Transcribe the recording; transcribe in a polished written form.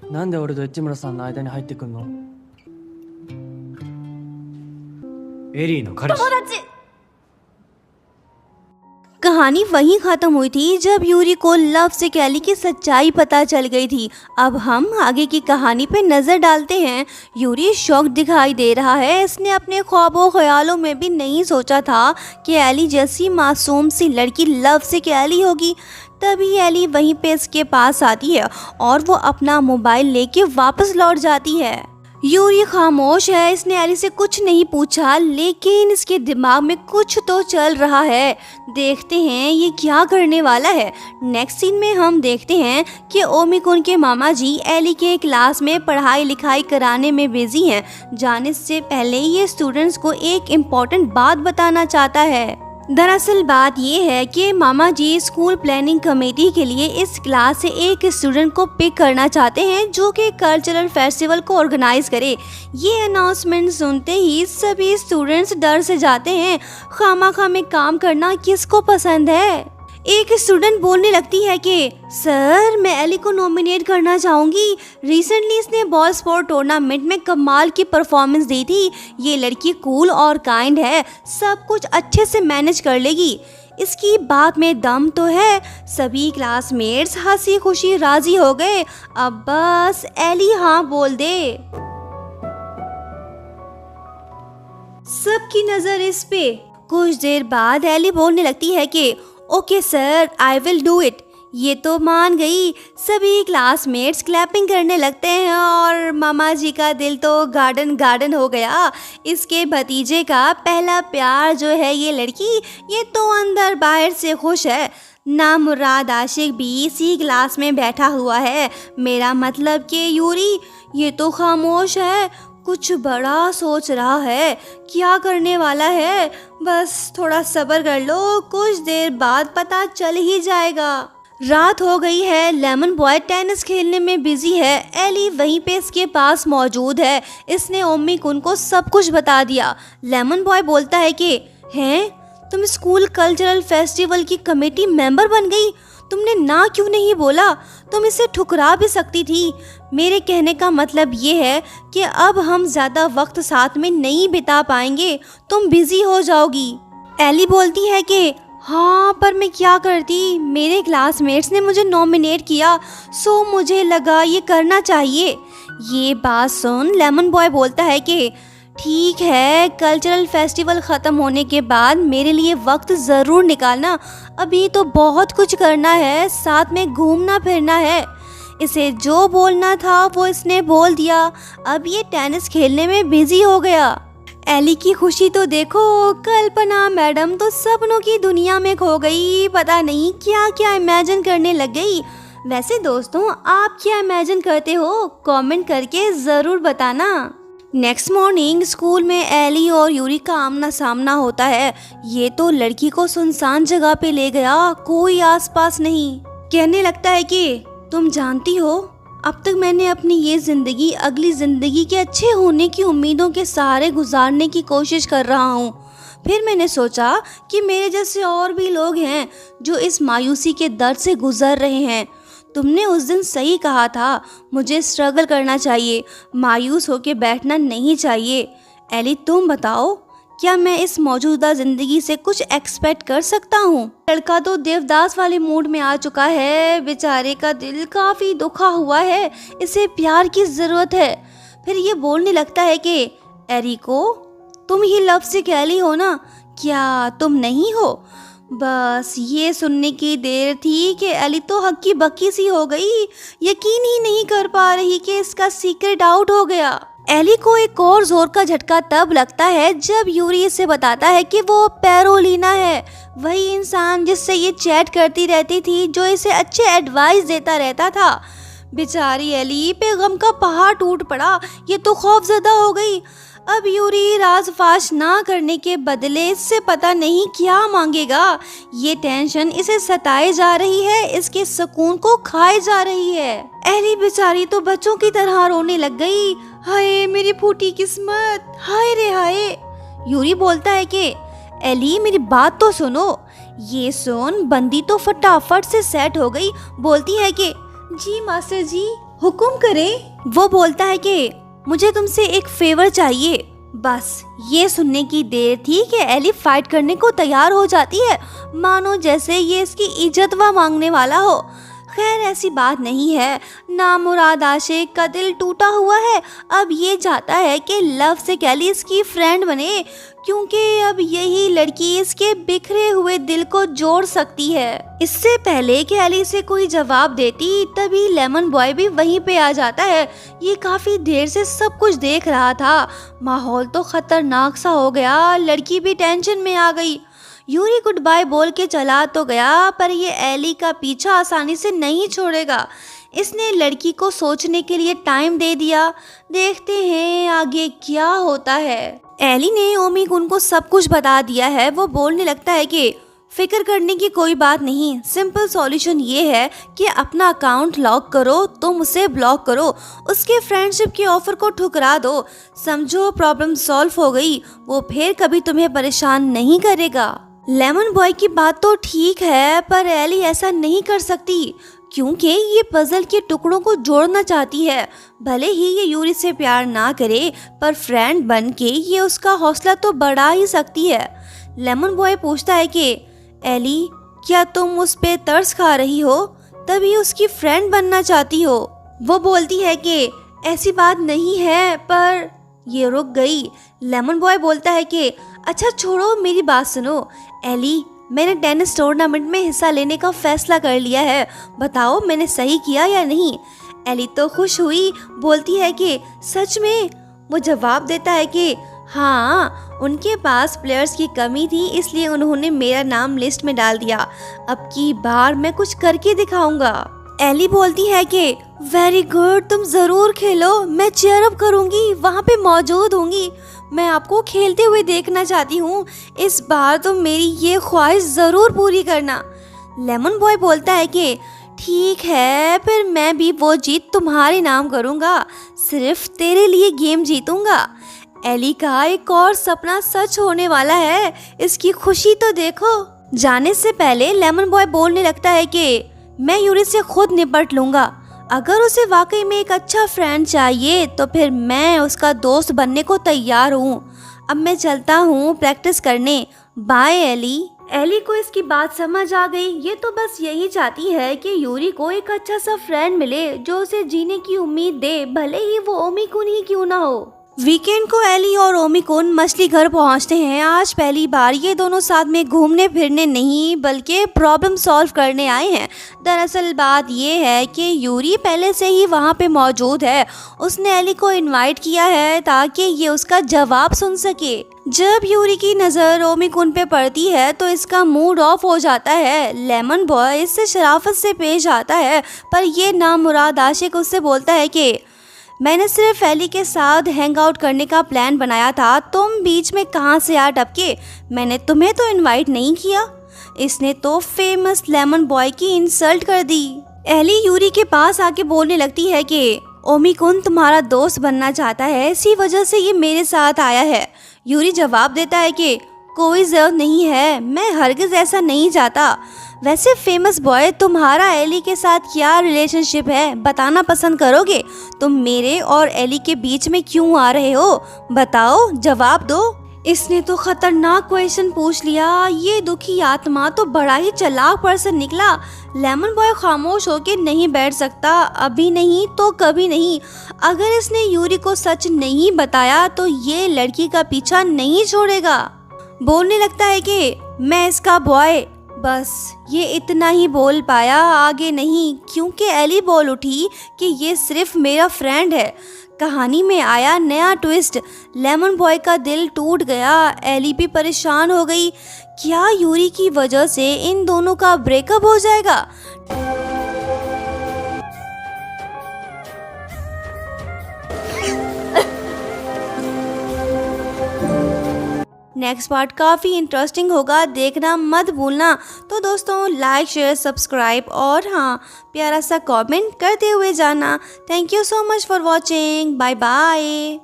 なんで俺と市村さんの間に入ってくんの？エリーの彼氏。 कहानी वहीं खत्म हुई थी जब यूरी को लव से कैली की सच्चाई पता चल गई थी। अब हम आगे की कहानी पे नजर डालते हैं। यूरी शॉक दिखाई दे रहा है। इसने अपने ख्वाबों ख्यालों में भी नहीं सोचा था कि एली जैसी मासूम सी लड़की लव से कैली होगी। तभी एली वहीं पे इसके पास आती है और वो अपना मोबाइल लेके वापस लौट जाती है। यूरी खामोश है। इसने एली से कुछ नहीं पूछा, लेकिन इसके दिमाग में कुछ तो चल रहा है। देखते हैं ये क्या करने वाला है। नेक्स्ट सीन में हम देखते हैं कि ओमी-कुन के मामा जी एली के क्लास में पढ़ाई लिखाई कराने में बिजी हैं। जाने से पहले ये स्टूडेंट्स को एक इम्पोर्टेंट बात बताना चाहता है। दरअसल बात ये है कि मामा जी स्कूल प्लानिंग कमेटी के लिए इस क्लास से एक स्टूडेंट को पिक करना चाहते हैं जो कि कल्चरल फेस्टिवल को ऑर्गेनाइज करे। ये अनाउंसमेंट सुनते ही सभी स्टूडेंट्स डर से जाते हैं। खामखा में काम करना किसको पसंद है। एक स्टूडेंट बोलने लगती है कि सर मैं एली को नॉमिनेट करना चाहूँगी। रिसेंटली इसने बॉल स्पोर्ट टूर्नामेंट में कमाल की परफॉर्मेंस दी थी। ये लड़की कूल और काइंड है, सब कुछ अच्छे से मैनेज कर लेगी। इसकी बात में दम तो है। सभी क्लासमेट्स हंसी खुशी राजी हो गए। अब बस एली हाँ बोल दे। सबकी नज़र इस पे। कुछ देर बाद एली बोलने लगती है कि okay sir I will do it. ये तो मान गई। सभी क्लासमेट्स क्लैपिंग करने लगते हैं और मामा जी का दिल तो गार्डन गार्डन हो गया। इसके भतीजे का पहला प्यार जो है ये लड़की, ये तो अंदर बाहर से खुश है। नामुराद आशिक भी इसी क्लास में बैठा हुआ है। मेरा मतलब कि यूरी ये तो खामोश है, कुछ बड़ा सोच रहा है। क्या करने वाला है? बस थोड़ा सब्र कर लो, कुछ देर बाद पता चल ही जाएगा। रात हो गई है। लेमन बॉय टेनिस खेलने में बिजी है। एली वहीं पे इसके पास मौजूद है। इसने ओमी-कुन को सब कुछ बता दिया। लेमन बॉय बोलता है कि हैं तुम स्कूल कल्चरल फेस्टिवल की कमेटी मेंबर बन गई। तुमने ना क्यों नहीं बोला? तुम इसे ठुकरा भी सकती थी। मेरे कहने का मतलब ये है कि अब हम ज़्यादा वक्त साथ में नहीं बिता पाएंगे, तुम बिजी हो जाओगी। एली बोलती है कि हाँ पर मैं क्या करती, मेरे क्लासमेट्स ने मुझे नॉमिनेट किया, सो मुझे लगा ये करना चाहिए। ये बात सुन लेमन बॉय बोलता है कि ठीक है, कल्चरल फेस्टिवल ख़त्म होने के बाद मेरे लिए वक्त ज़रूर निकालना। अभी तो बहुत कुछ करना है, साथ में घूमना फिरना है। इसे जो बोलना था वो इसने बोल दिया। अब ये टेनिस खेलने में बिजी हो गया। एली की खुशी तो देखो। कल्पना मैडम तो सपनों की दुनिया में खो गई, पता नहीं क्या क्या इमेजिन करने लग गई। वैसे दोस्तों आप क्या इमेजिन करते हो? कमेंट करके ज़रूर बताना। नेक्स्ट मॉर्निंग स्कूल में एली और यूरी का आमना सामना होता है। ये तो लड़की को सुनसान जगह पे ले गया, कोई आसपास नहीं। कहने लगता है कि तुम जानती हो अब तक मैंने अपनी ये ज़िंदगी अगली ज़िंदगी के अच्छे होने की उम्मीदों के सहारे गुजारने की कोशिश कर रहा हूँ। फिर मैंने सोचा कि मेरे जैसे और भी लोग हैं जो इस मायूसी के दर्द से गुजर रहे हैं। तुमने उस दिन सही कहा था, मुझे स्ट्रगल करना चाहिए, मायूस होकर बैठना नहीं चाहिए। एली तुम बताओ, क्या मैं इस मौजूदा ज़िंदगी से कुछ एक्सपेक्ट कर सकता हूँ? लड़का तो देवदास वाले मूड में आ चुका है। बेचारे का दिल काफ़ी दुखा हुआ है, इसे प्यार की ज़रूरत है। फिर ये बोलने लगता है कि एरिको तुम ही लव से कैली हो ना, क्या तुम नहीं हो? बस ये सुनने की देर थी कि एली तो हक्की बक्की सी हो गई। यकीन ही नहीं कर पा रही कि इसका सीक्रेट आउट हो गया। एली को एक और जोर का झटका तब लगता है जब यूरी इसे बताता है कि वो पैरोलिना है, वही इंसान जिससे ये चैट करती रहती थी, जो इसे अच्छे एडवाइस देता रहता था। बेचारी एली पे गम का पहाड़ टूट पड़ा। ये तो खौफजदा हो गई। अब यूरी राज फाश ना करने के बदले इससे पता नहीं क्या मांगेगा। ये टेंशन इसे सताए जा रही है, इसके सुकून को खाए जा रही है। एली बेचारी तो बच्चों की तरह रोने लग गई। हाय मेरी फूटी किस्मत, हाय रे हाय। यूरी बोलता है कि एली मेरी बात तो सुनो। ये सुन बंदी तो फटाफट से सेट हो गई। बोलती है कि जी मास्टर जी हुक्म करे। वो बोलता है कि मुझे तुमसे एक फेवर चाहिए। बस ये सुनने की देर थी कि एली फाइट करने को तैयार हो जाती है, मानो जैसे ये इसकी इज्जतवा मांगने वाला हो। खैर ऐसी बात नहीं है, नामुराद आशिक का दिल टूटा हुआ है। अब ये चाहता है कि लव से कैली इसकी फ्रेंड बने, क्योंकि अब यही लड़की इसके बिखरे हुए दिल को जोड़ सकती है। इससे पहले कि एली से कोई जवाब देती, तभी लेमन बॉय भी वहीं पे आ जाता है। ये काफी देर से सब कुछ देख रहा था। माहौल तो खतरनाक सा हो गया, लड़की भी टेंशन में आ गई। यूरी गुड बाय बोल के चला तो गया, पर ये एली का पीछा आसानी से नहीं छोड़ेगा। इसने लड़की को सोचने के लिए टाइम दे दिया। देखते हैं आगे क्या होता है। एली ने ओमी कुन को सब कुछ बता दिया है। वो बोलने लगता है कि फिक्र करने की कोई बात नहीं, सिंपल सॉल्यूशन ये है कि अपना अकाउंट लॉक करो, तुम उसे ब्लॉक करो, उसके फ्रेंडशिप के ऑफर को ठुकरा दो। समझो प्रॉब्लम सॉल्व हो गई, वो फिर कभी तुम्हें परेशान नहीं करेगा। लेमन बॉय की बात तो ठीक है, पर एली ऐसा नहीं कर सकती, क्योंकि ये पजल के टुकड़ों को जोड़ना चाहती है। भले ही ये यूरी से प्यार ना करे, पर फ्रेंड बन के ये उसका हौसला तो बढ़ा ही सकती है। लेमन बॉय पूछता है कि एली, क्या तुम उस पे तरस खा रही हो, तभी उसकी फ्रेंड बनना चाहती हो? वो बोलती है कि ऐसी बात नहीं है, पर ये रुक गई। लेमन बॉय बोलता है कि अच्छा छोड़ो, मेरी बात सुनो। एली, मैंने टेनिस टूर्नामेंट में हिस्सा लेने का फैसला कर लिया है, बताओ मैंने सही किया या नहीं? एली तो खुश हुई, बोलती है कि सच में? वो जवाब देता है कि हाँ, उनके पास प्लेयर्स की कमी थी, इसलिए उन्होंने मेरा नाम लिस्ट में डाल दिया। अब की बार मैं कुछ करके दिखाऊंगा। एली बोलती है कि वेरी गुड, तुम जरूर खेलो, मैं चीयर अप करूंगी, वहाँ पे मौजूद होंगी। मैं आपको खेलते हुए देखना चाहती हूँ, इस बार तो मेरी ये ख्वाहिश ज़रूर पूरी करना। लेमन बॉय बोलता है कि ठीक है, फिर मैं भी वो जीत तुम्हारे नाम करूँगा, सिर्फ तेरे लिए गेम जीतूंगा। एली का एक और सपना सच होने वाला है, इसकी खुशी तो देखो। जाने से पहले लेमन बॉय बोलने लगता है कि मैं यूरी से खुद निपट लूँगा। अगर उसे वाकई में एक अच्छा फ्रेंड चाहिए तो फिर मैं उसका दोस्त बनने को तैयार हूँ। अब मैं चलता हूँ प्रैक्टिस करने, बाय एली। एली को इसकी बात समझ आ गई। ये तो बस यही चाहती है कि यूरी को एक अच्छा सा फ्रेंड मिले जो उसे जीने की उम्मीद दे, भले ही वो ओमी कुन ही क्यों ना हो। वीकेंड को एली और ओमी कुन मछली घर पहुंचते हैं। आज पहली बार ये दोनों साथ में घूमने फिरने नहीं बल्कि प्रॉब्लम सॉल्व करने आए हैं। दरअसल बात ये है कि यूरी पहले से ही वहाँ पे मौजूद है। उसने एली को इनवाइट किया है ताकि ये उसका जवाब सुन सके। जब यूरी की नज़र ओमी कुन पे पड़ती है तो इसका मूड ऑफ हो जाता है। लेमन बॉय इससे शराफत से पेश आता है, पर ये नामुराद आशिक उससे बोलता है कि मैंने सिर्फ एली के साथ हैंग आउट करने का प्लान बनाया था, तुम बीच में कहाँ से आ टपके? मैंने तुम्हें तो इनवाइट नहीं किया। इसने तो फेमस लेमन बॉय की इंसल्ट कर दी। एली यूरी के पास आके बोलने लगती है कि ओमी कुन तुम्हारा दोस्त बनना चाहता है, इसी वजह से ये मेरे साथ आया है। यूरी जवाब देता है कि कोई ज़रूरत नहीं है, मैं हरगिज़ ऐसा नहीं चाहता। वैसे फेमस बॉय, तुम्हारा एली के साथ क्या रिलेशनशिप है, बताना पसंद करोगे? तुम मेरे और एली के बीच में क्यों आ रहे हो? बताओ, जवाब दो। इसने तो खतरनाक क्वेश्चन पूछ लिया। ये दुखी आत्मा तो बड़ा ही चालाक पर्सन निकला। लेमन बॉय खामोश होके नहीं बैठ सकता, अभी नहीं तो कभी नहीं। अगर इसने यूरी को सच नहीं बताया तो ये लड़की का पीछा नहीं छोड़ेगा। बोलने लगता है कि मैं इसका बॉय। बस ये इतना ही बोल पाया, आगे नहीं, क्योंकि एली बोल उठी कि ये सिर्फ मेरा फ्रेंड है। कहानी में आया नया ट्विस्ट। लेमन बॉय का दिल टूट गया। एली भी परेशान हो गई। क्या यूरी की वजह से इन दोनों का ब्रेकअप हो जाएगा? नेक्स्ट पार्ट काफ़ी इंटरेस्टिंग होगा, देखना मत भूलना। तो दोस्तों लाइक शेयर सब्सक्राइब और हाँ प्यारा सा कमेंट करते हुए जाना। Thank you so much for watching. Bye bye.